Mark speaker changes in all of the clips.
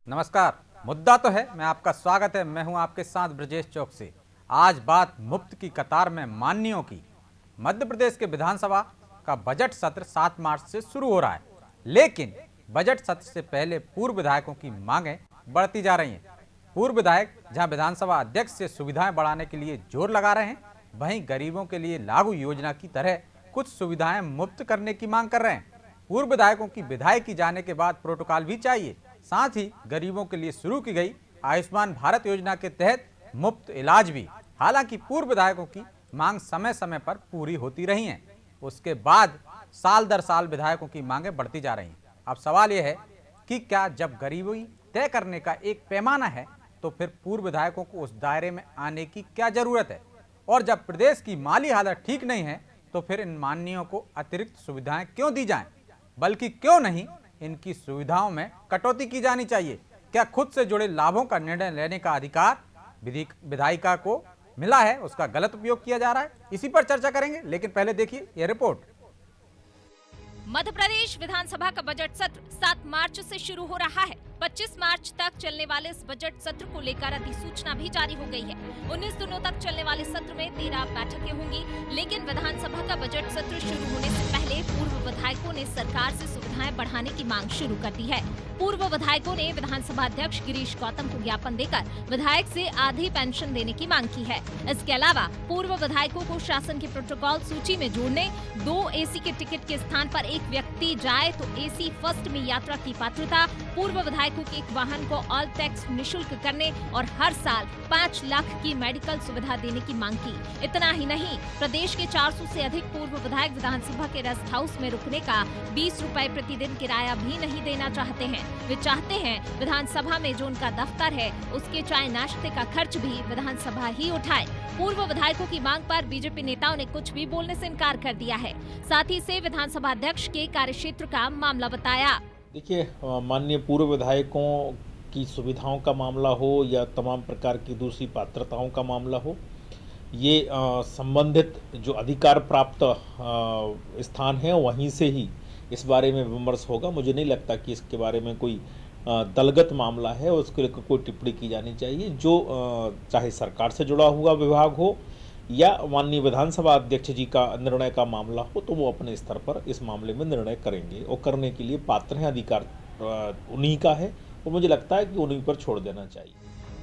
Speaker 1: नमस्कार। मुद्दा तो है, मैं आपका स्वागत है। मैं हूं आपके साथ ब्रजेश चौक से। आज बात मुफ्त की कतार में माननीयों की। मध्य प्रदेश के विधानसभा का बजट सत्र 7 मार्च से शुरू हो रहा है, लेकिन बजट सत्र से पहले पूर्व विधायकों की मांगें बढ़ती जा रही हैं। पूर्व विधायक जहां विधानसभा अध्यक्ष से सुविधाएं बढ़ाने के लिए जोर लगा रहे हैं, वहीं गरीबों के लिए लागू योजना की तरह कुछ सुविधाएं मुफ्त करने की मांग कर रहे हैं। पूर्व विधायकों की विदाई की जाने के बाद प्रोटोकॉल भी चाहिए। साथ ही गरीबों के लिए शुरू की गई आयुष्मान भारत योजना के तहत मुफ्त इलाज भी। हालांकि पूर्व विधायकों की मांग समय समय पर पूरी होती रही हैं, उसके बाद साल दर साल विधायकों की मांगें बढ़ती जा रही हैं। अब सवाल यह है कि क्या जब गरीबी तय करने का एक पैमाना है, तो फिर पूर्व विधायकों को उस दायरे में आने की क्या जरूरत है? और जब प्रदेश की माली हालत ठीक नहीं है, तो फिर इन माननीयों को अतिरिक्त सुविधाएं क्यों दी जाएं? बल्कि क्यों नहीं इनकी सुविधाओं में कटौती की जानी चाहिए? क्या खुद से जुड़े लाभों का निर्णय लेने का अधिकार विधायिका को मिला है, उसका गलत उपयोग किया जा रहा है? इसी पर चर्चा करेंगे, लेकिन पहले देखिए यह रिपोर्ट।
Speaker 2: मध्य प्रदेश विधानसभा का बजट सत्र 7 मार्च से शुरू हो रहा है। 25 मार्च तक चलने वाले इस बजट सत्र को लेकर अधिसूचना भी जारी हो गई है। 19 दिनों तक चलने वाले सत्र में 13 बैठकें होंगी, लेकिन विधानसभा का बजट सत्र शुरू होने से पहले पूर्व विधायकों ने सरकार से सुविधाएं बढ़ाने की मांग शुरू कर दी है। पूर्व विधायकों ने विधानसभा अध्यक्ष गिरीश गौतम को ज्ञापन देकर विधायक से आधी पेंशन देने की मांग की है। इसके अलावा पूर्व विधायकों को शासन की प्रोटोकॉल सूची में जोड़ने, 2 एसी के टिकट के स्थान पर एक व्यक्ति जाए तो एसी फर्स्ट में यात्रा की पात्रता, पूर्व विधायकों के एक वाहन को ऑल टैक्स निःशुल्क करने और हर साल 5 लाख की मेडिकल सुविधा देने की मांग की। इतना ही नहीं, प्रदेश के 400 से अधिक पूर्व विधायक विधानसभा के रेस्ट हाउस में रुकने का 20 रुपए प्रतिदिन किराया भी नहीं देना चाहते हैं। वे चाहते हैं विधानसभा में जो उनका दफ्तर है, उसके चाय नाश्ते का खर्च भी विधानसभा ही उठाए। पूर्व विधायकों की मांग पर बीजेपी नेताओं ने कुछ भी बोलने से इनकार कर दिया है। साथ ही से विधानसभा अध्यक्ष के कार्यक्षेत्र का मामला बताया।
Speaker 3: देखिए, माननीय पूर्व विधायकों की सुविधाओं का मामला हो या तमाम प्रकार की दूसरी पात्रताओं का मामला हो, ये संबंधित जो अधिकार प्राप्त स्थान है वहीं से ही इस बारे में विमर्श होगा। मुझे नहीं लगता कि इसके बारे में कोई दलगत मामला है और उसके लिए कोई टिप्पणी की जानी चाहिए। जो चाहे सरकार से जुड़ा हुआ विभाग हो या माननीय विधानसभा अध्यक्ष जी का निर्णय का मामला हो, तो वो अपने स्तर पर इस मामले में निर्णय करेंगे और करने के लिए पात्र हैं। अधिकार उन्हीं का है और मुझे लगता है कि उन्हीं पर छोड़ देना चाहिए।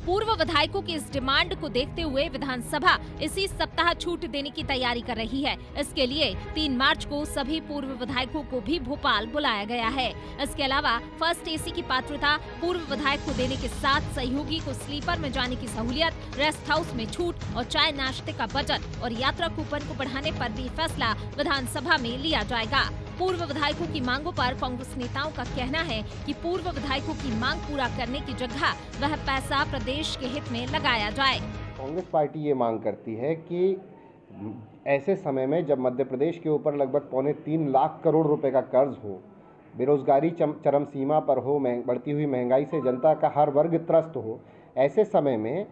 Speaker 2: पूर्व विधायकों की इस डिमांड को देखते हुए विधानसभा इसी सप्ताह छूट देने की तैयारी कर रही है। इसके लिए 3 मार्च को सभी पूर्व विधायकों को भी भोपाल बुलाया गया है। इसके अलावा फर्स्ट एसी की पात्रता पूर्व विधायक को देने के साथ सहयोगी को स्लीपर में जाने की सहूलियत, रेस्ट हाउस में छूट और चाय नाश्ते का बजट और यात्रा कूपन को बढ़ाने पर भी फैसला विधानसभा में लिया जाएगा। पूर्व विधायकों की मांगों पर कांग्रेस नेताओं का कहना है कि पूर्व विधायकों की मांग पूरा करने की जगह वह पैसा प्रदेश के हित में लगाया जाए।
Speaker 4: कांग्रेस पार्टी ये मांग करती है कि ऐसे समय में जब मध्य प्रदेश के ऊपर लगभग 3.25 लाख करोड़ रुपए का कर्ज हो, बेरोजगारी चरम सीमा पर हो, बढ़ती हुई महंगाई से जनता का हर वर्ग त्रस्त हो, ऐसे समय में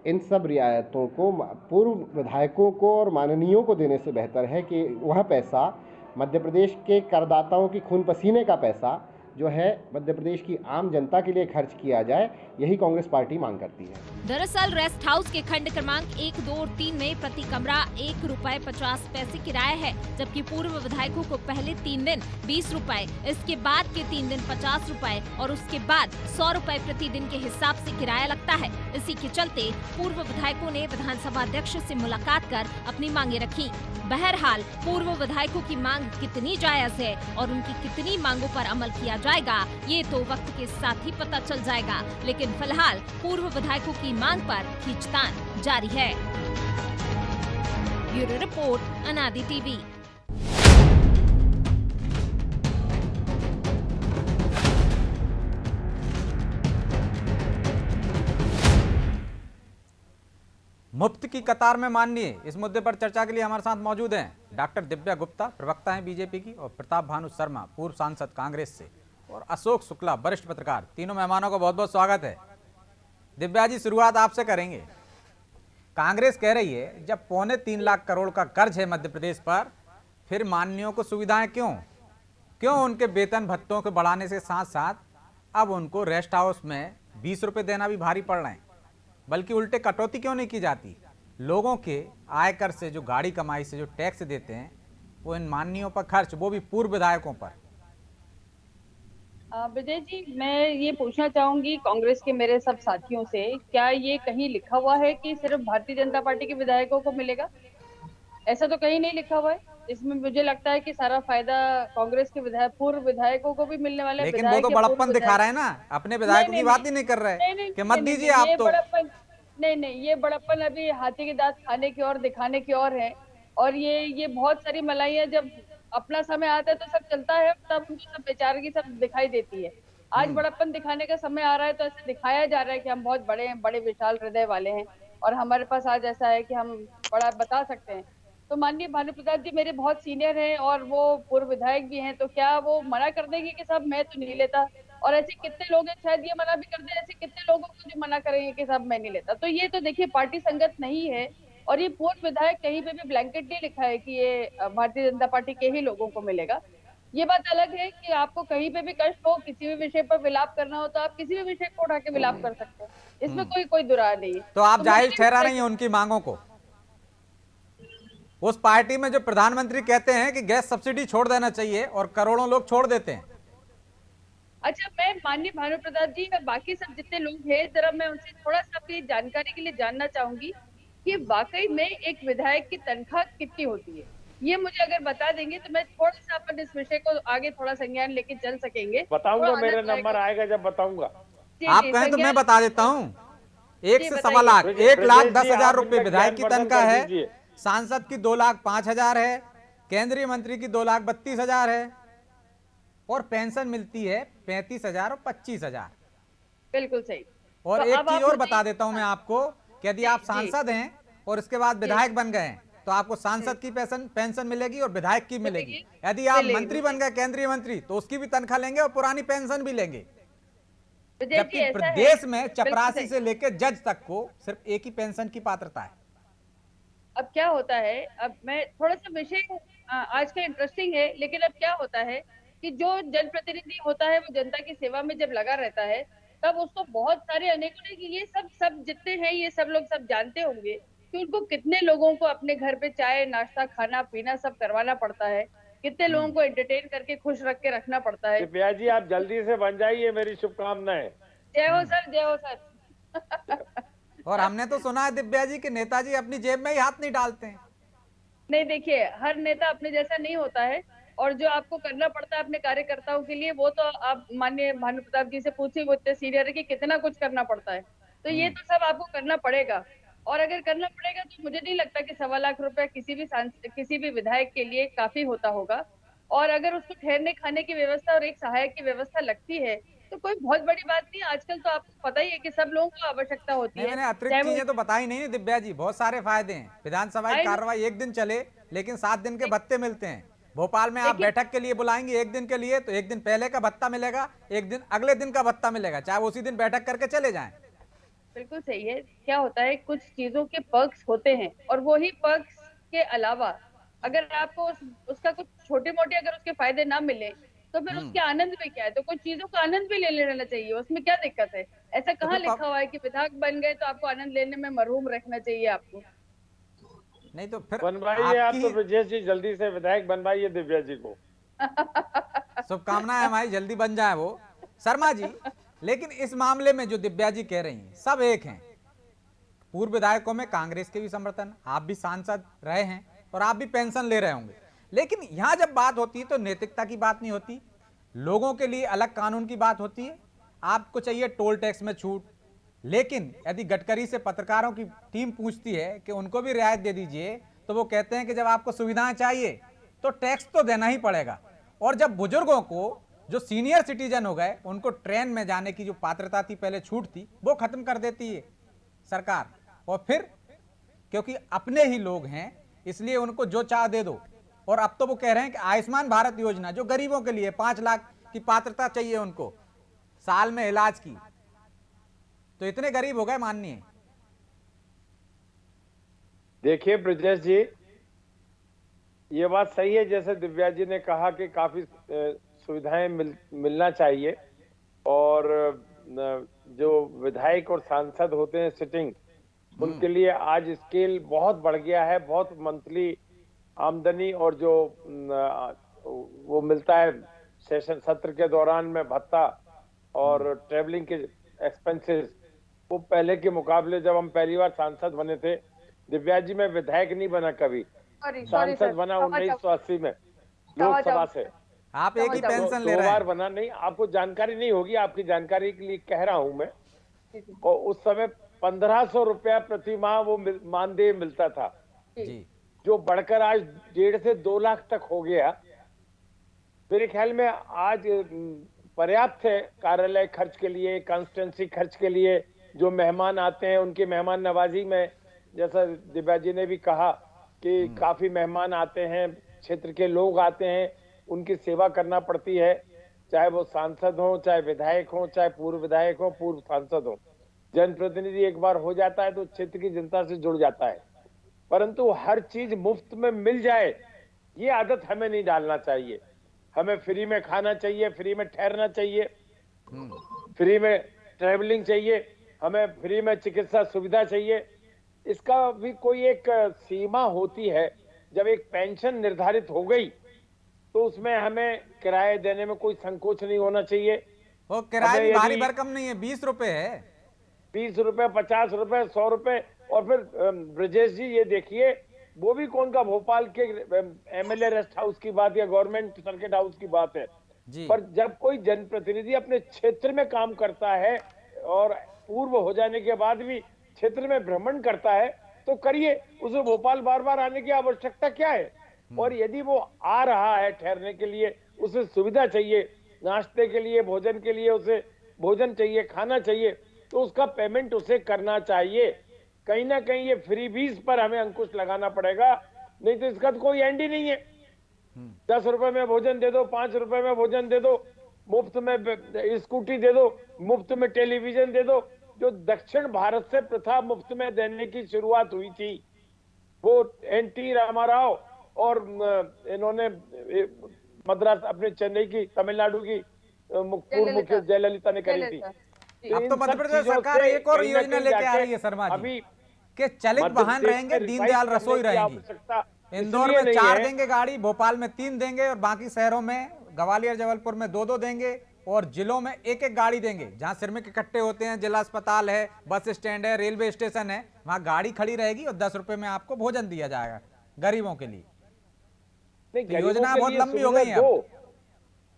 Speaker 4: इन सब रियायतों को पूर्व विधायकों को और माननीयों को देने से बेहतर है कि वह पैसा मध्य प्रदेश के करदाताओं की खून पसीने का पैसा जो है मध्य प्रदेश की आम जनता के लिए खर्च किया जाए। यही कांग्रेस पार्टी मांग करती है।
Speaker 2: दरअसल रेस्ट हाउस के खंड क्रमांक 1, 2 और 3 में प्रति कमरा 1 रुपए 50 पैसे किराया है, जबकि पूर्व विधायकों को पहले 3 दिन 20 रुपए, इसके बाद के 3 दिन 50 रुपए और उसके बाद 100 रुपए प्रतिदिन के हिसाब से किराया लगता है। इसी के चलते पूर्व विधायकों ने विधानसभा अध्यक्ष से मुलाकात कर अपनी मांगे रखी। बहरहाल पूर्व विधायकों की मांग कितनी जायज है और उनकी कितनी मांगों पर अमल किया जाएगा, ये तो वक्त के साथ ही पता चल जाएगा। लेकिन फिलहाल पूर्व विधायकों की मांग पर खींचतान जारी है। ब्यूरो रिपोर्ट, अनादि टीवी।
Speaker 1: मुफ्त की कतार में माननीय, इस मुद्दे पर चर्चा के लिए हमारे साथ मौजूद हैं डॉक्टर दिव्या गुप्ता, प्रवक्ता हैं बीजेपी की, और प्रताप भानु शर्मा, पूर्व सांसद कांग्रेस से, और अशोक शुक्ला, वरिष्ठ पत्रकार। तीनों मेहमानों का बहुत बहुत स्वागत है। दिव्या जी, शुरुआत आपसे करेंगे। कांग्रेस कह रही है जब 3.25 लाख करोड़ का कर्ज है मध्य प्रदेश पर, फिर माननीयों को सुविधाएं क्यों? उनके वेतन भत्तों को बढ़ाने के साथ साथ अब उनको रेस्ट हाउस में 20 रुपये देना भी भारी पड़ रहे हैं। बल्कि उल्टे कटौती क्यों नहीं की जाती? लोगों के आयकर से, जो गाड़ी कमाई से जो टैक्स देते हैं, वो इन माननीयों पर खर्च, वो भी पूर्व विधायकों पर।
Speaker 5: विजय जी, मैं ये पूछना चाहूंगी कांग्रेस के मेरे सब साथियों से, क्या ये कहीं लिखा हुआ है कि सिर्फ भारतीय जनता पार्टी के विधायकों को मिलेगा? ऐसा तो कहीं नहीं लिखा हुआ है। इसमें मुझे लगता है कि सारा फायदा कांग्रेस के विधायक, पूर्व विधायकों को भी मिलने वाला है।
Speaker 1: लेकिन वो तो बड़प्पन दिखा रहे हैं ना, अपने विधायकों की बात ही नहीं कर रहे कि मत दीजिए आप तो।
Speaker 5: नहीं, ये बड़प्पन अभी हाथी के दांत खाने की और दिखाने की और है। और ये बहुत सारी मलाइयां, जब अपना समय आता है तो सब चलता है, तब उनको सब बेचारे की सब दिखाई देती है। आज बड़प्पन दिखाने का समय आ रहा है तो ऐसे दिखाया जा रहा है कि हम बहुत बड़े हैं, बड़े विशाल हृदय वाले हैं, और हमारे पास आज ऐसा है कि हम बड़ा बता सकते हैं। तो माननीय भानु प्रताप जी मेरे बहुत सीनियर हैं और वो पूर्व विधायक भी हैं, तो क्या वो मना कर देंगे कि साहब मैं तो नहीं लेता? और ऐसे कितने लोग हैं, शायद ये मना भी कर दे, ऐसे कितने लोगों को जो मना करेंगे कि साहब मैं नहीं लेता? तो ये तो देखिए पार्टी संगत नहीं है। और ये पूर्व विधायक कहीं पे भी ब्लैंकेट नहीं लिखा है कि ये भारतीय जनता पार्टी के ही लोगों को मिलेगा। ये बात अलग है कि आपको कहीं पे भी कष्ट हो, किसी भी विषय पर विलाप करना हो, तो आप किसी भी विषय को उठा के विलाप कर सकते हैं, इसमें कोई दुराय नहीं है।
Speaker 1: तो आप
Speaker 5: तो
Speaker 1: जायज ठहरा रही हैं उनकी मांगों को? उस पार्टी में जो प्रधानमंत्री कहते हैं कि गैस सब्सिडी छोड़ देना चाहिए और करोड़ों लोग छोड़ देते हैं।
Speaker 5: अच्छा, मैं माननीय भानु प्रताप जी और बाकी सब जितने लोग हैं, जरा मैं उनसे थोड़ा सा अपनी जानकारी के लिए जानना चाहूंगी कि वाकई में एक विधायक की तनख्वाह कितनी होती है। ये मुझे अगर बता देंगे तो मैं थोड़ा सा अपन इस विषय को आगे थोड़ा संज्ञान लेके चल सकेंगे।
Speaker 3: बताऊंगा, मेरा नंबर आएगा जब बताऊंगा।
Speaker 1: आप कहें तो मैं बता देता हूँ। 1 से सवा लाख, 1,10,000 रुपए विधायक की तनख्वाह है, सांसद की 2,05,000 है, केंद्रीय मंत्री की 2,32,000 है, और पेंशन मिलती है 35,000 और 25,000।
Speaker 5: बिल्कुल सही।
Speaker 1: और
Speaker 5: तो
Speaker 1: एक
Speaker 5: अब
Speaker 1: चीज
Speaker 5: आप
Speaker 1: और बता देता हूं मैं आपको कि यदि आप
Speaker 5: जी।
Speaker 1: सांसद हैं और इसके बाद विधायक बन गए हैं तो आपको सांसद की पेंशन मिलेगी और विधायक की मिलेगी। यदि आप मंत्री बन गए, केंद्रीय मंत्री, तो उसकी भी तनख्वाह लेंगे और पुरानी पेंशन भी लेंगे। जबकि प्रदेश में चपरासी से लेकर जज तक को सिर्फ एक ही पेंशन की पात्रता है।
Speaker 5: अब क्या होता है, अब मैं थोड़ा सा विषय आज का इंटरेस्टिंग है, लेकिन अब क्या होता है कि जो जनप्रतिनिधि होता है वो जनता की सेवा में जब लगा रहता है, तब उसको बहुत सारे अनेकों ने, कि ये सब जितने हैं, ये सब लोग सब जानते होंगे कि उनको कितने लोगों को अपने घर पे चाय नाश्ता खाना पीना सब करवाना पड़ता है, कितने लोगों को एंटरटेन करके खुश रख के रखना पड़ता है।
Speaker 3: दिव्या जी, आप जल्दी से बन जाइए, मेरी शुभकामनाएं।
Speaker 5: जय हो सर, जय हो सर।
Speaker 1: और हमने तो सुना है दिव्या जी के नेताजी अपनी जेब में ही हाथ नहीं डालते हैं।
Speaker 5: नहीं, देखिए हर नेता अपने जैसा नहीं होता है, और जो आपको करना पड़ता है अपने कार्यकर्ताओं के लिए, वो तो आप माननीय भानु प्रताप जी से पूछिए, वो इतने सीनियर है कि कितना कुछ करना पड़ता है। तो ये तो सब आपको करना पड़ेगा, और अगर करना पड़ेगा तो मुझे नहीं लगता कि 1.25 लाख रुपया किसी भी विधायक के लिए काफी होता होगा। और अगर उसको ठहरने खाने की व्यवस्था और एक सहायक की व्यवस्था लगती है तो कोई बहुत बड़ी बात नहीं। आजकल तो आपको पता ही है कि सब लोगों को आवश्यकता होती है।
Speaker 1: मैंने अतिरिक्त चीजें तो बताई नहीं दिव्या जी, बहुत सारे फायदे हैं। विधानसभा की कार्रवाई एक दिन चले लेकिन 7 दिन के भत्ते मिलते हैं। भोपाल में आप बैठक के लिए बुलाएंगे एक दिन के लिए तो एक दिन पहले का भत्ता मिलेगा, एक दिन अगले दिन का भत्ता मिलेगा, चाहे वो उसी दिन बैठक करके चले जाएं।
Speaker 5: बिल्कुल सही है। क्या होता है, कुछ चीजों के पर्क्स होते हैं, और वही पर्क्स के अलावा अगर आपको उसका कुछ छोटे मोटे अगर उसके फायदे ना मिले तो फिर उसके आनंद में क्या है? तो कुछ चीजों का आनंद भी ले लेना चाहिए, उसमें क्या दिक्कत है? ऐसा कहाँ लिखा हुआ है कि विधायक बन गए तो आपको आनंद लेने में मरहूम रखना चाहिए आपको?
Speaker 1: नहीं तो फिर
Speaker 3: बनवाइए आप तो ब्रजेश जी, जल्दी से विधायक बनवाइए दिव्या जी को।
Speaker 1: शुभकामनाएं हमारी, जल्दी बन जाए वो। शर्मा जी, लेकिन इस मामले में जो दिव्या जी कह रही हैं सब एक हैं। पूर्व विधायकों में कांग्रेस के भी समर्थन, आप भी सांसद रहे हैं और आप भी पेंशन ले रहे होंगे, लेकिन यहां जब बात होती है तो नैतिकता की बात नहीं होती, लोगों के लिए अलग कानून की बात होती है। आपको चाहिए टोल टैक्स में छूट, लेकिन यदि गडकरी से पत्रकारों की टीम पूछती है कि उनको भी रियायत दे दीजिए तो वो कहते हैं कि जब आपको सुविधाएं चाहिए तो टैक्स तो देना ही पड़ेगा। और जब बुजुर्गों को, जो सीनियर सिटीजन हो गए, उनको ट्रेन में जाने की जो पात्रता थी, पहले छूट थी, वो खत्म कर देती है सरकार। और फिर क्योंकि अपने ही लोग हैं इसलिए उनको जो चाह दे दो। और अब तो वो कह रहे हैं कि आयुष्मान भारत योजना जो गरीबों के लिए 5 लाख की पात्रता चाहिए उनको साल में इलाज की, तो इतने गरीब हो गए माननीय।
Speaker 3: देखिए ब्रजेश जी, ये बात सही है, जैसे दिव्या जी ने कहा कि काफी सुविधाएं मिलना चाहिए,
Speaker 6: और जो विधायक और सांसद होते हैं सिटिंग, उनके लिए आज स्केल बहुत बढ़ गया है। बहुत मंथली आमदनी और जो वो मिलता है सेशन सत्र के दौरान में भत्ता और ट्रेवलिंग के एक्सपेंसेस, वो पहले के मुकाबले जब हम पहली बार सांसद बने थे, दिव्या जी मैं विधायक नहीं बना कभी, सांसद बना 1980 में लोकसभा से।
Speaker 1: आप एक ही पेंशन ले
Speaker 6: दो
Speaker 1: रहे
Speaker 6: बार
Speaker 1: हैं।
Speaker 6: बना नहीं, आपको जानकारी नहीं होगी, आपकी जानकारी के लिए कह रहा हूं मैं। और उस समय 1500 रुपया प्रति माह वो मानदेय मिलता था,
Speaker 1: जी
Speaker 6: जो बढ़कर आज 1.5 से 2 लाख तक हो गया। मेरे ख्याल में आज पर्याप्त है कार्यालय खर्च के लिए, कॉन्स्टिट्यूंसी खर्च के लिए। जो मेहमान आते हैं उनकी मेहमान नवाजी में, जैसा दिव्या जी ने भी कहा कि काफी मेहमान आते हैं, क्षेत्र के लोग आते हैं, उनकी सेवा करना पड़ती है, चाहे वो सांसद हो, चाहे विधायक हो, चाहे पूर्व विधायक हो, पूर्व सांसद हो। जनप्रतिनिधि एक बार हो जाता है तो क्षेत्र की जनता से जुड़ जाता है, परंतु हर चीज मुफ्त में मिल जाए ये आदत हमें नहीं डालना चाहिए। हमें फ्री में खाना चाहिए, फ्री में ठहरना चाहिए, फ्री में ट्रेवलिंग चाहिए, हमें फ्री में चिकित्सा सुविधा चाहिए। इसका भी कोई एक सीमा होती है। जब एक पेंशन निर्धारित हो गई तो उसमें हमें किराए देने में कोई संकोच नहीं होना चाहिए।
Speaker 1: वो किराए भी
Speaker 6: हमें
Speaker 1: भारी
Speaker 6: यदि
Speaker 1: भरकम नहीं है, 20 रुपए है।
Speaker 6: 20 रुपए, 50 रुपए, 100 रुपए। और फिर ब्रजेश जी ये देखिए, वो भी कौन का भोपाल के एमएलए रेस्ट हाउस की बात या गवर्नमेंट सर्किट हाउस की बात है,
Speaker 1: जी
Speaker 6: पर जब कोई जनप्रतिनिधि अपने क्षेत्र में काम करता है और पूर्व हो जाने के बाद भी क्षेत्र में भ्रमण करता है तो करिए, उसे भोपाल बार बार आने की आवश्यकता क्या है। और यदि वो आ रहा है ठहरने के लिए, उसे सुविधा चाहिए, नाश्ते के लिए, भोजन के लिए उसे भोजन चाहिए, खाना चाहिए, तो उसका पेमेंट उसे करना चाहिए। कहीं ना कहीं ये फ्रीबीज पर हमें अंकुश लगाना पड़ेगा, नहीं तो इसका तो कोई एंड ही नहीं है। 10 रुपए में भोजन दे दो, 5 रुपए में भोजन दे दो, मुफ्त में स्कूटी दे दो, मुफ्त में टेलीविजन दे दो। जो दक्षिण भारत से प्रथा मुफ्त में देने की शुरुआत हुई थी, वो एनटी रामाराव और इन्होंने मद्रास अपने चेन्नई की, तमिलनाडु की पूर्व मुख्य जयललिता ने करी थी।
Speaker 1: अब तो मध्य प्रदेश सरकार एक और योजना लेके आ रही है शर्मा जी,
Speaker 6: अभी
Speaker 1: कि चलित वाहन रहेंगे, दीनदयाल रसोई रहेंगी। इंदौर में 4 देंगे गाड़ी, भोपाल में 3 देंगे और बाकी शहरों में ग्वालियर जबलपुर में 2-2 देंगे और जिलों में 1-1 गाड़ी देंगे। जहां श्रमिक इकट्ठे होते हैं, जिला अस्पताल है, बस स्टैंड है, रेलवे स्टेशन है, वहां गाड़ी खड़ी रहेगी और 10 रुपए में आपको भोजन दिया जाएगा गरीबों के लिए। तो योजना बहुत लंबी हो गई है।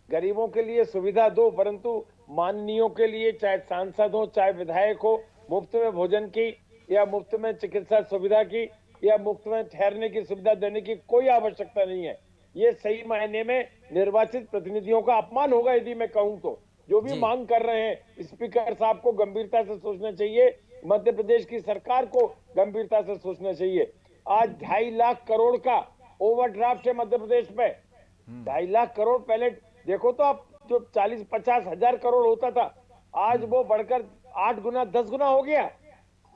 Speaker 6: गरीबों के लिए सुविधा दो, परंतु माननीयों के लिए, चाहे सांसद हो चाहे विधायक हो, मुफ्त में भोजन की या मुफ्त में चिकित्सा सुविधा की या मुफ्त में ठहरने की सुविधा देने की कोई आवश्यकता नहीं है। ये सही मायने में निर्वाचित प्रतिनिधियों का अपमान होगा यदि मैं कहूं तो। जो भी मांग कर रहे हैं, स्पीकर साहब को गंभीरता से सोचना चाहिए, मध्य प्रदेश की सरकार को गंभीरता से सोचना चाहिए। आज 2.5 लाख करोड़ का ओवरड्राफ्ट है मध्य प्रदेश पे। 2.5 लाख करोड़ पहले देखो तो आप, जो 40-50 हजार करोड़ होता था, आज वो बढ़कर 8 गुना 10 गुना हो गया।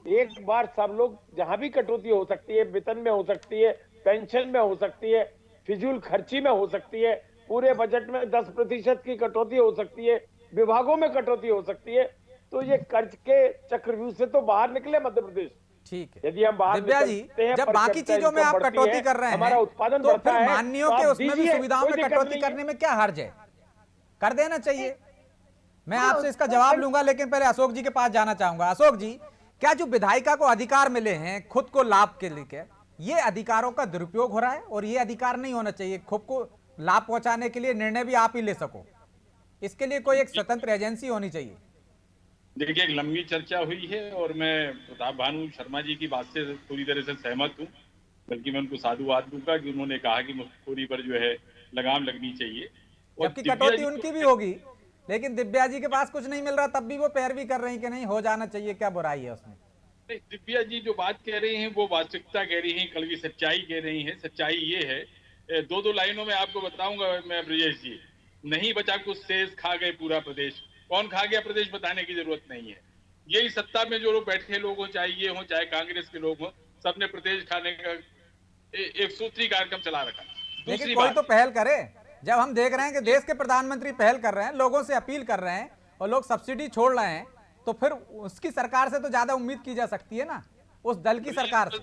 Speaker 6: एक बार सब लोग, जहां भी कटौती हो सकती है, वेतन में हो सकती है, पेंशन में हो सकती है, फिजूल खर्ची में हो सकती है, पूरे बजट में 10% की कटौती हो सकती है, विभागों में कटौती हो सकती है, तो ये कर्ज के चक्रव्यूह से तो बाहर निकले मध्य प्रदेश।
Speaker 1: ठीक है,
Speaker 6: यदि हम बाहर
Speaker 1: दिव्या जी, जब बाकी चीजों में आप कटौती कर रहे हैं,
Speaker 6: हमारा उत्पादन
Speaker 1: तो
Speaker 6: बढ़ता
Speaker 1: फिर
Speaker 6: है,
Speaker 1: माननीयों के उसमें भी सुविधाओं में कटौती करने में क्या हर्ज है? कर देना चाहिए। मैं आपसे इसका जवाब लूंगा, लेकिन पहले अशोक जी के पास जाना चाहूंगा। अशोक जी, क्या जो विधायिका को अधिकार मिले हैं खुद को लाभ के लिए, ये अधिकारों का दुरुपयोग हो रहा है? और ये अधिकार नहीं होना चाहिए, खुद को लाभ पहुंचाने के लिए निर्णय भी आप ही ले सको, इसके लिए कोई एक स्वतंत्र एजेंसी होनी चाहिए।
Speaker 7: देखिए, एक लंबी चर्चा हुई है और मैं प्रताप भानु शर्मा जी की बात से पूरी तरह से सहमत हूँ। बल्कि मैं उनको साधुवाद दूंगा कि उन्होंने कहा कि मुफ्तखोरी पर जो है लगाम लगनी चाहिए।
Speaker 1: जबकि कटौती उनकी भी होगी, लेकिन दिव्या जी के पास कुछ नहीं मिल रहा, तब भी वो पैरवी कर रही कि नहीं हो जाना चाहिए, क्या बुराई है उसमें?
Speaker 7: नहीं, दिव्या जी जो बात कह रही हैं वो वास्तविकता कह रही हैं, कड़वी सच्चाई कह रही हैं। सच्चाई ये है, 2-2 लाइनों में आपको बताऊंगा मैं ब्रजेश जी। नहीं बचा कुछ शेष, खा गए पूरा प्रदेश। कौन खा गया प्रदेश बताने की जरूरत नहीं है। यही सत्ता में जो लोग बैठे लोग हों, चाहे ये हों चाहे कांग्रेस के लोग हों, सबने प्रदेश खाने का एक सूत्री कार्यक्रम चला रखा।
Speaker 1: लेकिन कोई तो पहल करे। जब हम देख रहे हैं कि देश के प्रधानमंत्री पहल कर रहे हैं, लोगों से अपील कर रहे हैं, और लोग सब्सिडी छोड़ रहे हैं, तो फिर उसकी सरकार से तो ज्यादा उम्मीद की जा सकती है ना, उस दल की सरकार से।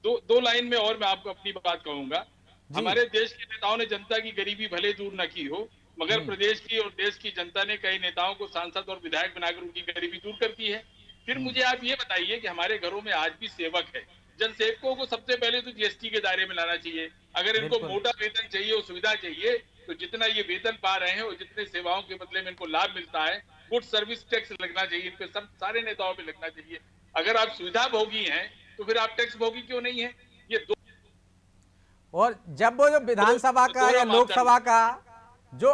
Speaker 7: दो लाइन में और मैं आपको अपनी बात कहूंगा। हमारे देश के नेताओं ने जनता की गरीबी भले दूर न की हो, मगर प्रदेश की और देश की जनता ने कई नेताओं को सांसद और विधायक बनाकर उनकी गरीबी दूर कर दी है। फिर मुझे आप ये बताइए कि हमारे घरों में आज भी सेवक है। जनसेवकों को सबसे पहले तो जीएसटी के दायरे में लाना चाहिए। अगर इनको मोटा वेतन चाहिए और सुविधा चाहिए, तो जितना ये वेतन पा रहे हैं और जितने सेवाओं के बदले में इनको लाभ मिलता है, गुड सर्विस टैक्स लगना चाहिए, इन पे सब सारे नेताओं पे लगना चाहिए। अगर आप सुविधा भोगी हैं तो फिर आप टैक्स भोगी क्यों नहीं है? ये दो।
Speaker 1: और जब वो जो विधानसभा का या लोकसभा का जो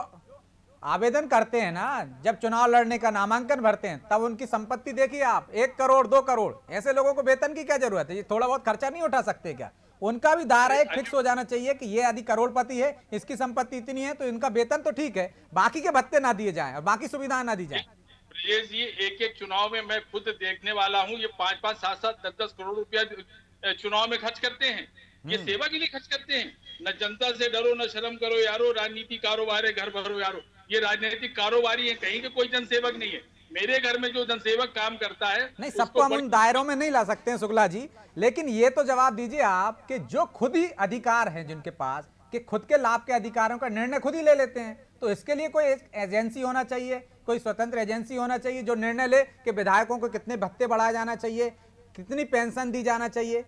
Speaker 1: आवेदन करते हैं ना, जब चुनाव लड़ने का नामांकन भरते हैं, तब उनकी संपत्ति देखिए आप, 1 करोड़ 2 करोड़, ऐसे लोगों को वेतन की क्या जरूरत है? ये थोड़ा बहुत खर्चा नहीं उठा सकते क्या? उनका भी दायरा एक फिक्स हो जाना चाहिए कि ये यदि करोड़पति है, इसकी संपत्ति इतनी है, तो इनका वेतन तो ठीक है, बाकी के भत्ते ना दिए जाएं और बाकी सुविधाएं ना दी जाए।
Speaker 7: ब्रजेश जी, एक एक चुनाव में मैं खुद देखने वाला हूँ, ये 5-5, 7-7, 10-10 करोड़ रुपया चुनाव में खर्च करते हैं। ये सेवा के लिए खर्च करते हैं। न जनता से डरो, न शर्म करो यारो, राजनीति कारोबार है, घर भरो यारो। ये राजनीतिक कारोबारी है, कहीं के कोई जनसेवक नहीं है। मेरे घर में जो जनसेवक काम करता है,
Speaker 1: नहीं, सबको हम उन दायरों में नहीं ला सकते हैं शुक्ला जी, लेकिन ये तो जवाब दीजिए आप कि जो खुद ही अधिकार हैं जिनके पास, कि खुद के लाभ के अधिकारों का निर्णय खुद ही ले लेते हैं, तो इसके लिए कोई एक एजेंसी होना चाहिए, कोई स्वतंत्र एजेंसी होना चाहिए जो निर्णय ले कि विधायकों को कितने भत्ते बढ़ाया जाना चाहिए, कितनी पेंशन दी जाना चाहिए।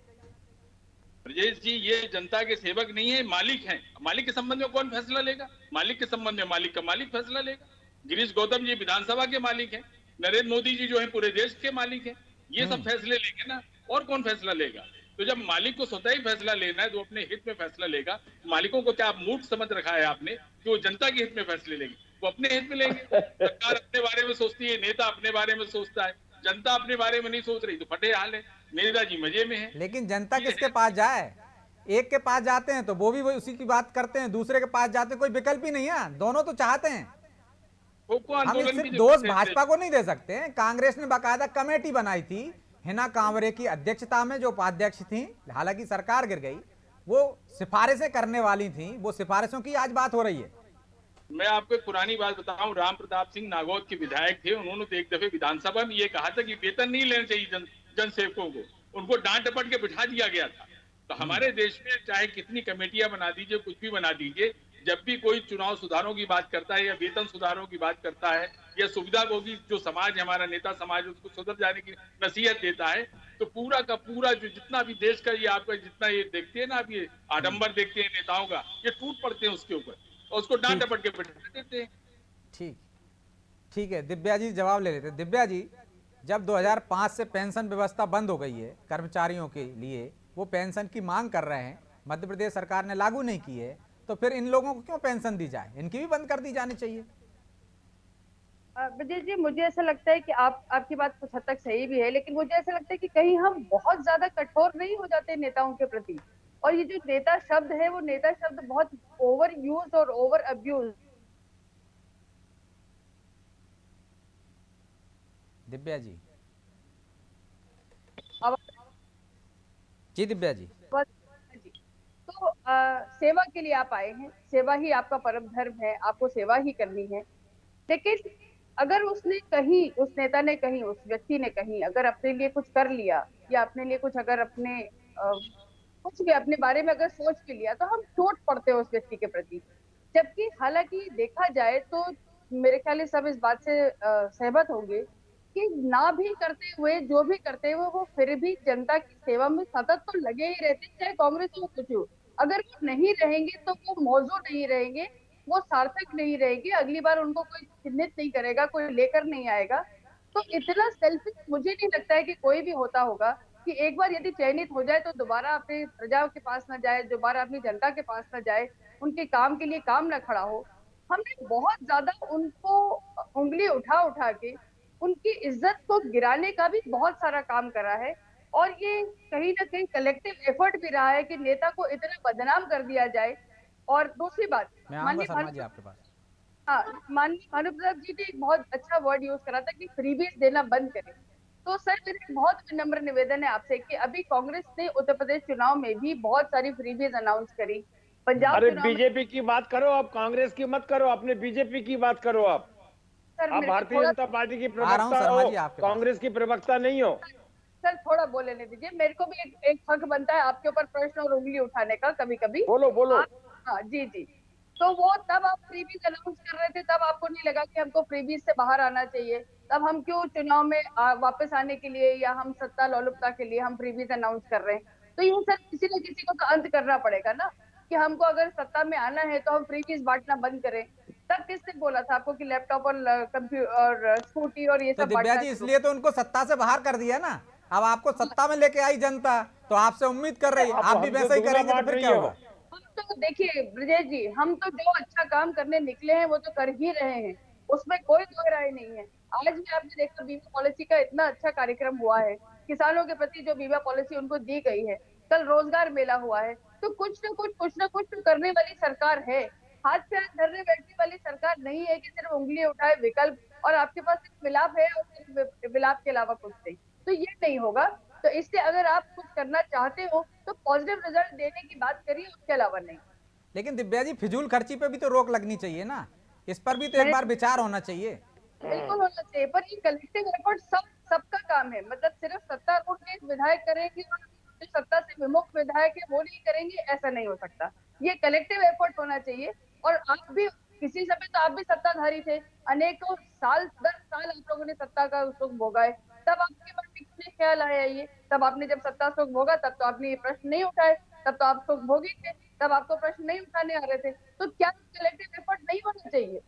Speaker 7: ब्रजेश जी, ये जनता के सेवक नहीं है, मालिक हैं। मालिक के संबंध में कौन फैसला लेगा? मालिक के संबंध में मालिक का मालिक फैसला लेगा। गिरीश गौतम जी विधानसभा के मालिक हैं, नरेंद्र मोदी जी जो है पूरे देश के मालिक हैं। ये सब फैसले लेंगे ना, और कौन फैसला लेगा? तो जब मालिक को स्वतः ही फैसला लेना है तो अपने हित में फैसला लेगा। मालिकों को क्या आप मूर्ख समझ रखा है आपने कि वो जनता के हित में फैसले लेंगे? वो अपने हित में लेंगे। सरकार अपने बारे में सोचती है, नेता अपने बारे में सोचता है, जनता अपने बारे में नहीं सोच रही, तो फटे हाल है। नेताजी मजे में है।
Speaker 1: लेकिन जनता किसके पास जाए? एक के पास जाते हैं तो वो भी उसी की बात करते हैं, दूसरे के पास जाते हैं, कोई विकल्प ही नहीं है, दोनों तो चाहते हैं। हम इससे दोष भाजपा को नहीं दे सकते हैं। कांग्रेस ने बाकायदा कमेटी बनाई थी हिना कांवरे की अध्यक्षता में, जो उपाध्यक्ष थी, हालांकि सरकार गिर गई, वो सिफारिशें करने वाली थी, वो सिफारिशों की आज बात हो रही है।
Speaker 7: मैं आपको एक पुरानी बात बताऊं, राम प्रताप सिंह नागौद के विधायक थे, उन्होंने तो एक दफे विधानसभा में ये कहा था कि वेतन नहीं लेना चाहिए जनसेवकों को, उनको डांट डपट के बिठा दिया गया था। तो हमारे देश में चाहे कितनी कमेटियां बना दीजिए, कुछ भी बना दीजिए, जब भी कोई चुनाव सुधारों की बात करता है या वेतन सुधारों की बात करता है या सुविधा भोगी जो समाज, हमारा नेता समाज उसको सुधर जाने की नसीहत देता है, तो पूरा का पूरा जो जितना भी देश का ये आपका जितना ये देखते हैं ना, आप ये आडंबर देखते हैं नेताओं का, ये टूट पड़ते हैं उसके ऊपर और उसको डांट डपट के बैठा देते हैं।
Speaker 1: ठीक है, दिव्या जी जवाब ले लेते हैं। दिव्या जी, जब 2005 से पेंशन व्यवस्था बंद हो गई है कर्मचारियों के लिए, वो पेंशन की मांग कर रहे हैं, मध्य प्रदेश सरकार ने लागू नहीं की है, तो फिर इन लोगों को क्यों पेंशन दी जाए? इनकी भी बंद कर दी जानी चाहिए।
Speaker 5: विजय जी, मुझे ऐसा लगता है कि आपकी बात कुछ हद तक सही भी है, लेकिन मुझे ऐसा लगता है कि कहीं हम बहुत ज्यादा कठोर नहीं हो जाते नेताओं के प्रति। और ये जो नेता शब्द है, वो नेता शब्द बहुत ओवर यूज और ओवर अब्यूज।
Speaker 1: दिव्या जी, जी दिव्या जी,
Speaker 5: तो सेवा के लिए आप आए हैं, सेवा ही आपका परम धर्म है, आपको सेवा ही करनी है। लेकिन अगर उसने कहीं, उस नेता ने कहीं, उस व्यक्ति ने कहीं अगर अपने लिए कुछ कर लिया या अपने लिए कुछ अगर अपने कुछ भी अपने बारे में अगर सोच के लिया, तो हम चोट पड़ते हैं उस व्यक्ति के प्रति। जबकि हालांकि देखा जाए तो मेरे ख्याल से सब इस बात से सहमत होंगे कि ना भी करते हुए, जो भी करते हुए, वो फिर भी जनता की सेवा में सतत तो लगे ही रहते, चाहे कांग्रेस हो कुछ हो। अगर वो नहीं रहेंगे तो वो मौजूद नहीं रहेंगे, वो सार्थक नहीं रहेंगे, अगली बार उनको कोई चिन्हित नहीं करेगा, कोई लेकर नहीं आएगा। तो इतना सेल्फिश मुझे नहीं लगता है कि कोई भी होता होगा कि एक बार यदि चयनित हो जाए तो दोबारा अपने प्रजा के पास न जाए, दोबारा अपनी जनता के पास न जाए, उनके काम के लिए काम न खड़ा हो। हमने बहुत ज्यादा उनको उंगली उठा उठा के उनकी इज्जत को गिराने का भी बहुत सारा काम करा है। और ये कहीं ना कहीं कलेक्टिव एफर्ट भी रहा है कि नेता को इतना बदनाम कर दिया जाए। और दूसरी बात, माननीय भानु प्रताप जी ने एक बहुत अच्छा वर्ड यूज करा था कि फ्रीबीज देना बंद करें। तो सर, मेरा बहुत विनम्र निवेदन है आपसे कि अभी कांग्रेस ने उत्तर प्रदेश चुनाव में भी बहुत सारी फ्रीबीज अनाउंस करी। पंजाब
Speaker 6: अरे बीजेपी की बात करो आप, कांग्रेस की मत करो, अपने बीजेपी की बात करो आप।
Speaker 5: सर,
Speaker 6: आप
Speaker 5: मेरे को
Speaker 6: भारतीय
Speaker 5: थोड़ा
Speaker 6: जनता पार्टी की
Speaker 1: आ रहा हूं
Speaker 6: प्रवक्ता
Speaker 1: शर्मा
Speaker 6: हो,
Speaker 1: जी आपके पास।
Speaker 6: कांग्रेस की प्रवक्ता नहीं हो।
Speaker 5: सर थोड़ा बोल लेने दीजिए, मेरे को भी एक हक बनता है आपके ऊपर प्रश्न और उंगली उठाने का कभी कभी।
Speaker 6: बोलो बोलो।
Speaker 5: हाँ जी जी। तो वो तब आप फ्रीबीज अनाउंस कर रहे थे, तब आपको नहीं लगा कि हमको फ्रीबीज से बाहर आना चाहिए? तब हम क्यों चुनाव में वापस आने के लिए या हम सत्ता लोलुपता के लिए हम फ्रीबीज अनाउंस कर रहे हैं? तो ये सर किसी न किसी को तो अंत करना पड़ेगा ना, कि हमको अगर सत्ता में आना है तो हम फ्रीबीज बांटना बंद करें। तब किसने बोला था आपको कि लैपटॉप और कंप्यूटर और स्कूटी और ये
Speaker 1: तो
Speaker 5: सब
Speaker 1: दिव्या
Speaker 5: बांटना
Speaker 1: जी
Speaker 5: शुरू?
Speaker 1: इसलिए तो उनको सत्ता से बाहर कर दिया ना। अब आपको सत्ता में लेके आई जनता, तो आपसे उम्मीद कर रही है
Speaker 6: आप
Speaker 1: आप भी
Speaker 6: हमसे
Speaker 1: वैसा ही
Speaker 6: दुगना
Speaker 1: करेंगे तो
Speaker 6: बांट
Speaker 1: फिर
Speaker 6: रही
Speaker 1: क्या
Speaker 6: हो।
Speaker 1: होगा?
Speaker 5: हम तो देखिए ब्रजेश जी, हम तो जो अच्छा काम करने निकले हैं वो तो कर ही रहे हैं, उसमें कोई दो राय नहीं है। आज भी आपने देखा बीमा पॉलिसी का इतना अच्छा कार्यक्रम हुआ है, किसानों के प्रति जो बीमा पॉलिसी उनको दी गई है, कल रोजगार मेला हुआ है। तो कुछ ना कुछ तो करने वाली सरकार है। हाथ पे हाथ धरने बैठने वाली सरकार नहीं है कि सिर्फ उंगली उठाए विकल्प, और आपके पास सिर्फ विलाप है और सिर्फ विलाप के अलावा कुछ नहीं। तो ये नहीं होगा। तो इससे अगर आप कुछ करना चाहते हो तो पॉजिटिव रिजल्ट देने की बात करिए, उसके अलावा नहीं।
Speaker 1: लेकिन दिव्या जी फिजूल खर्ची पे भी तो रोक लगनी चाहिए ना, इस पर भी तो एक
Speaker 5: मैंने
Speaker 1: बार विचार होना चाहिए।
Speaker 5: बिल्कुल होना चाहिए, पर ये कलेक्टिव एफर्ट सबका काम है। मतलब सिर्फ सत्तारूढ़ के विधायक करेंगे और जो सत्ता से विमुख विधायक है वो नहीं करेंगे, ऐसा नहीं हो सकता। ये कलेक्टिव एफर्ट होना चाहिए। और आप भी किसी समय तो आप भी सत्ताधारी थे, अनेकों साल 10 साल आप लोगों ने सत्ता का सुख भोगा है। तब आपके मन में क्यों ख्याल आया ये? तब आपने जब सत्ता सुख भोगा तब तो आपने ये प्रश्न नहीं उठाए, तब तो आप सुख भोगी थे, तब आपको प्रश्न नहीं उठाने आ रहे थे। तो क्या कलेक्टिव एफर्ट नहीं होना चाहिए?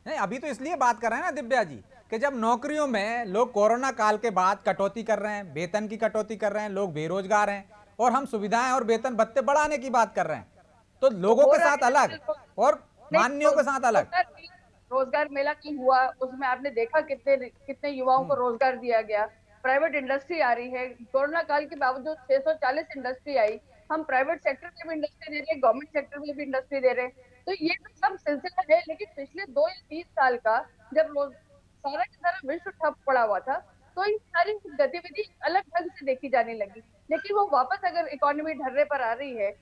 Speaker 1: नहीं, अभी तो इसलिए बात कर रहे हैं ना दिव्या जी कि जब नौकरियों में लोग कोरोना काल के बाद कटौती कर रहे हैं, वेतन की कटौती कर रहे हैं, लोग बेरोजगार हैं, और हम सुविधाएं और वेतन भत्ते बढ़ाने की बात कर रहे हैं, तो लोगों
Speaker 5: हो
Speaker 1: के
Speaker 5: रहा
Speaker 1: साथ
Speaker 5: है
Speaker 1: अलग
Speaker 5: बिल्कुल।
Speaker 1: और
Speaker 5: नहीं,
Speaker 1: मान्यों के साथ अलग।
Speaker 5: रोजगार मेला की हुआ, उसमें आपने देखा कितने कितने युवाओं को रोजगार दिया गया। प्राइवेट इंडस्ट्री आ रही है, कोरोना काल के बावजूद 640 इंडस्ट्री आई। हम प्राइवेट सेक्टर में भी इंडस्ट्री दे रहे हैं, गवर्नमेंट सेक्टर में भी इंडस्ट्री दे रहे हैं। तो ये तो सब सिलसिला है। लेकिन पिछले 2 या 3 साल का जब सारा का सारा विश्व ठप पड़ा हुआ था, तो ये सारी गतिविधि अलग ढंग से देखी जाने लगी। लेकिन वो वापस अगर इकोनॉमी ढर्रे पर आ रही है,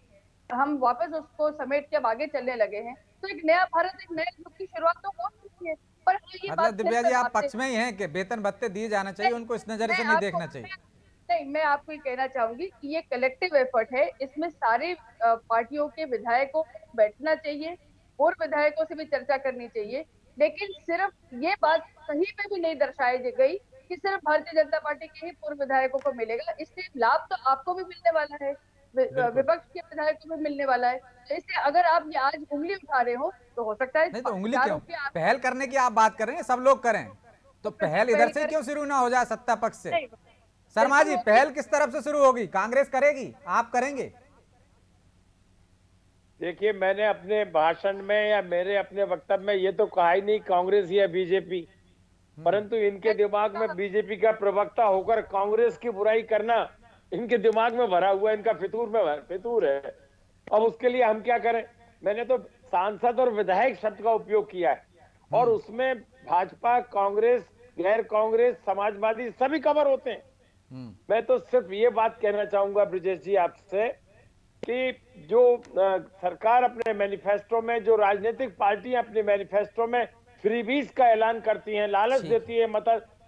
Speaker 5: हम वापस उसको समेट के अब आगे चलने लगे हैं, तो एक नया भारत, एक नए युग की शुरुआत तो हो सकती है। पर ये
Speaker 1: मतलब
Speaker 5: बात
Speaker 1: दिव्या
Speaker 5: फिर
Speaker 1: जी
Speaker 5: से
Speaker 1: आप
Speaker 5: आपसे-
Speaker 1: पक्ष में ही हैं कि वेतन भत्ते दिए जाना चाहिए, उनको इस नजरिए से
Speaker 5: मैं
Speaker 1: नहीं
Speaker 5: आपको-
Speaker 1: देखना चाहिए?
Speaker 5: नहीं, मैं आपको ये कहना चाहूंगी कि ये कलेक्टिव एफर्ट है। इसमें सारे पार्टियों के विधायकों को बैठना चाहिए, पूर्व विधायकों से भी चर्चा करनी चाहिए। लेकिन सिर्फ ये बात कहीं पे भी नहीं दर्शाई गई कि सिर्फ भारतीय जनता पार्टी के ही पूर्व विधायकों को मिलेगा। इससे लाभ तो आपको भी मिलने वाला है, विपक्ष के विधायकों को भी मिलने वाला है। तो इससे अगर आप ये आज उंगली उठा रहे हो तो हो सकता है
Speaker 1: नहीं तो उंगली
Speaker 5: चार
Speaker 1: क्यों,
Speaker 5: रुपये आप-
Speaker 1: पहल करने की आप बात कर रहे हैं, सब लोग करें, तो पहल इधर से क्यों शुरू ना हो जाए सत्ता पक्ष से?
Speaker 5: नहीं,
Speaker 1: शर्मा जी
Speaker 5: बिल्कुल
Speaker 1: पहल किस तरफ से शुरू होगी? कांग्रेस करेगी, आप करेंगे?
Speaker 6: देखिए, मैंने अपने भाषण में या मेरे अपने वक्तव्य में ये तो कहा ही नहीं कांग्रेस या बीजेपी, परंतु इनके दिमाग में बीजेपी का प्रवक्ता होकर कांग्रेस की बुराई करना इनके दिमाग में भरा हुआ है, इनका फितूर है। अब उसके लिए हम क्या करें? मैंने तो सांसद और विधायक शब्द का उपयोग किया है, और उसमें भाजपा, कांग्रेस, गैर कांग्रेस, समाजवादी सभी कवर होते हैं। मैं तो सिर्फ ये बात कहना चाहूंगा ब्रिजेश जी आपसे कि जो सरकार अपने मैनिफेस्टो में, जो राजनीतिक पार्टियां अपने मैनिफेस्टो में फ्रीबीज का ऐलान करती हैं, लालच देती है,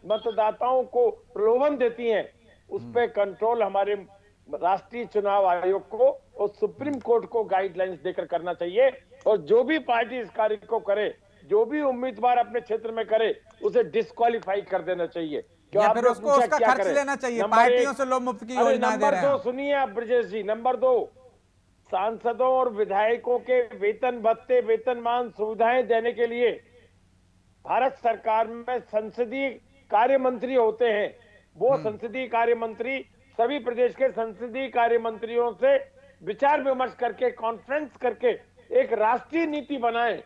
Speaker 6: मतदाताओं को प्रलोभन देती हैं, उस पे कंट्रोल हमारे राष्ट्रीय चुनाव आयोग को और सुप्रीम कोर्ट को गाइडलाइंस देकर करना चाहिए। और जो भी पार्टी इस कार्य को करे, जो भी उम्मीदवार अपने क्षेत्र में करे, उसे डिस्क्वालीफाई कर देना चाहिए।
Speaker 1: या फिर उसको उसका खर्च लेना चाहिए, पार्टियों से लोग मुफ्त की योजना दे रहे हैं।
Speaker 6: नंबर 2 सुनिए आप ब्रजेश जी, नंबर 2, सांसदों और विधायकों के वेतन भत्ते, वेतनमान सुविधाएं देने के लिए भारत सरकार में संसदीय कार्य मंत्री होते हैं। वो संसदीय कार्य मंत्री सभी प्रदेश के संसदीय कार्य मंत्रियों से विचार विमर्श करके, कॉन्फ्रेंस करके एक राष्ट्रीय नीति बनाए,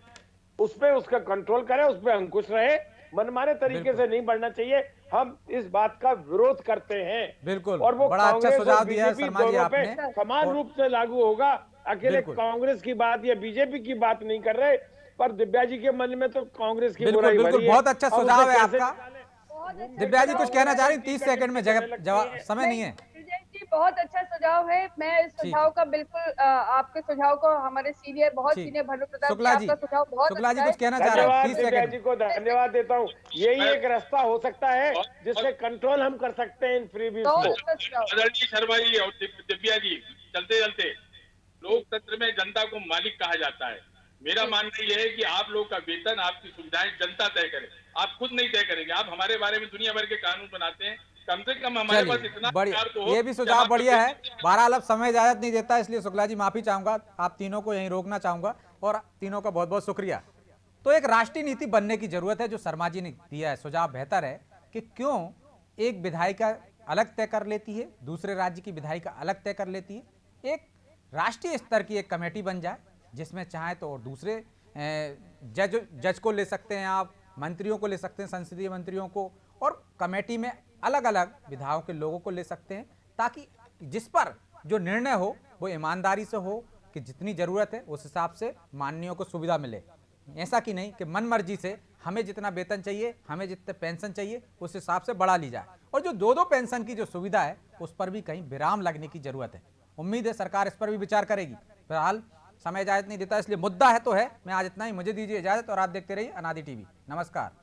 Speaker 6: उस पे उसका कंट्रोल करे, उस पे अंकुश रहे। मनमाने तरीके से नहीं बढ़ना चाहिए। हम इस बात का विरोध करते हैं।
Speaker 1: बिल्कुल,
Speaker 6: और वो
Speaker 1: बड़ा अच्छा
Speaker 6: कांग्रेस
Speaker 1: सुझाव
Speaker 6: और
Speaker 1: दिया है
Speaker 6: बीजेपी
Speaker 1: शर्मा जी
Speaker 6: दोनों पे
Speaker 1: आपने।
Speaker 6: समान रूप से लागू होगा। अकेले
Speaker 1: बिल्कुल।
Speaker 6: कांग्रेस की बात या बीजेपी की बात नहीं कर रहे, पर दिव्या जी के मन में तो कांग्रेस की
Speaker 1: बिल्कुल
Speaker 6: बुराई
Speaker 1: बिल्कुल,
Speaker 6: भरी है।
Speaker 1: बहुत अच्छा
Speaker 6: अब उसे
Speaker 1: सुझाव है
Speaker 6: कैसे
Speaker 1: आपका। दिव्या जी कुछ कहना चाह रही, 30 सेकंड में, जगह जवाब समय नहीं है।
Speaker 5: विजय जी बहुत अच्छा सुझाव है। मैं इस
Speaker 1: ठीक
Speaker 5: सुझाव का बिल्कुल आपके सुझाव को हमारे सीनियर बहुत
Speaker 1: ठीक।
Speaker 5: सीनियर भानु प्रताप जी,
Speaker 1: शुक्ला जी,
Speaker 5: आपका सुझाव बहुत
Speaker 1: शुक्ला जी
Speaker 5: अच्छा
Speaker 1: कुछ
Speaker 5: है।
Speaker 1: कहना चाह रहे हो?
Speaker 6: धन्यवाद
Speaker 1: 30
Speaker 6: दिव्या
Speaker 1: सेकंड।
Speaker 6: जी को धन्यवाद देता हूँ। यही एक रास्ता हो सकता है जिससे कंट्रोल हम कर सकते हैं इन फ्रीबीज
Speaker 5: बहुत
Speaker 6: को।
Speaker 5: अच्छा सुझाव।
Speaker 7: आदरणीय शर्मा जी और दिव्या जी, चलते चलते लोकतंत्र में जनता को मालिक कहा जाता है। मेरा मानना यह है कि आप लोग का वेतन, आपकी सुविधाएं जनता तय करे, आप खुद नहीं तय करेंगे। आप हमारे बारे में दुनिया भर के कानून बनाते हैं, कम से कम हमारे पास
Speaker 1: चलिए
Speaker 7: इतना
Speaker 1: बढ़िया,
Speaker 7: अधिकार तो हो
Speaker 1: ये भी
Speaker 7: कि
Speaker 1: सुझाव
Speaker 7: हम आपका
Speaker 1: बढ़िया है।
Speaker 7: वेतन-
Speaker 1: बहरहाल अब समय इजाजत नहीं देता, इसलिए शुक्ला जी माफी चाहूंगा, आप तीनों को यहीं रोकना चाहूंगा और तीनों का बहुत बहुत शुक्रिया। तो एक राष्ट्रीय नीति बनने की जरूरत है, जो शर्मा जी ने दिया है सुझाव बेहतर है कि क्यों एक विधायिका अलग तय कर लेती है, दूसरे राज्य की विधायिका अलग तय कर लेती है। एक राष्ट्रीय स्तर की एक कमेटी बन जाए, जिसमें चाहे तो दूसरे जज को ले सकते हैं, आप मंत्रियों को ले सकते हैं, संसदीय मंत्रियों को, और कमेटी में अलग अलग विधाओं के लोगों को ले सकते हैं, ताकि जिस पर जो निर्णय हो वो ईमानदारी से हो, कि जितनी जरूरत है उस हिसाब से माननीयों को सुविधा मिले। ऐसा कि नहीं कि मन मर्जी से हमें जितना वेतन चाहिए, हमें जितने पेंशन चाहिए उस हिसाब से बढ़ा ली जाए। और जो दो पेंशन की जो सुविधा है उस पर भी कहीं विराम लगने की जरूरत है। उम्मीद है सरकार इस पर भी विचार करेगी। फिलहाल समय इजाजत नहीं देता, इसलिए मुद्दा है तो है। मैं आज इतना ही, मुझे दीजिए इजाजत और आप देखते रहिए अनादि टीवी। नमस्कार।